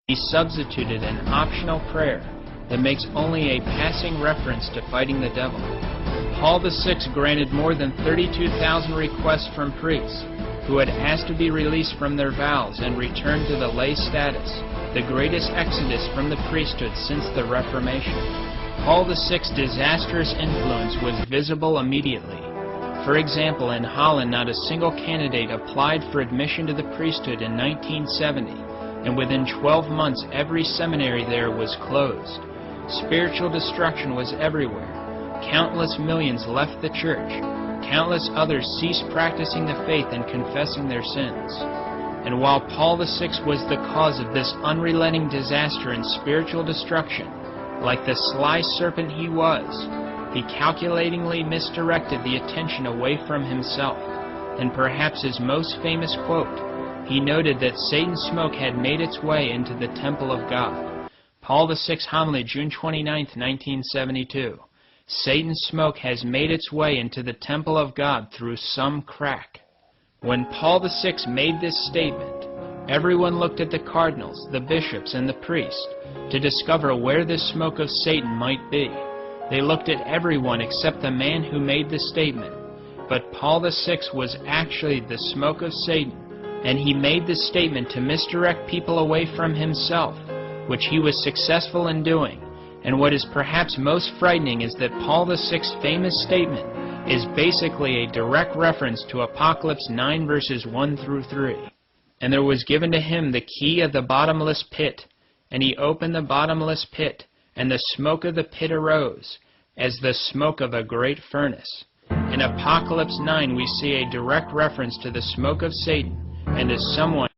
He substituted an optional prayer that makes only a passing reference to fighting the devil. Paul VI granted more than 32,000 requests from priests who had asked to be released from their vows and returned to the lay status, the greatest exodus from the priesthood since the Reformation. Paul VI's disastrous influence was visible immediately. For example, in Holland, not a single candidate applied for admission to the priesthood in 1970, and within 12 months every seminary there was closed. Spiritual destruction was everywhere. Countless millions left the church. Countless others ceased practicing the faith and confessing their sins. And while Paul VI was the cause of this unrelenting disaster and spiritual destruction, like the sly serpent he was, he calculatingly misdirected the attention away from himself. And perhaps his most famous quote, he noted that Satan's smoke had made its way into the temple of God. Paul VI homily, June 29, 1972. Satan's smoke has made its way into the temple of God through some crack. When Paul VI made this statement, everyone looked at the cardinals, the bishops, and the priests to discover where this smoke of Satan might be. They looked at everyone except the man who made the statement. But Paul VI was actually the smoke of Satan, and he made this statement to misdirect people away from himself, which he was successful in doing. And what is perhaps most frightening is that Paul VI's famous statement is basically a direct reference to Apocalypse 9 verses 1 through 3. And there was given to him the key of the bottomless pit, and he opened the bottomless pit, and the smoke of the pit arose, as the smoke of a great furnace. In Apocalypse 9 we see a direct reference to the smoke of Satan, and as someone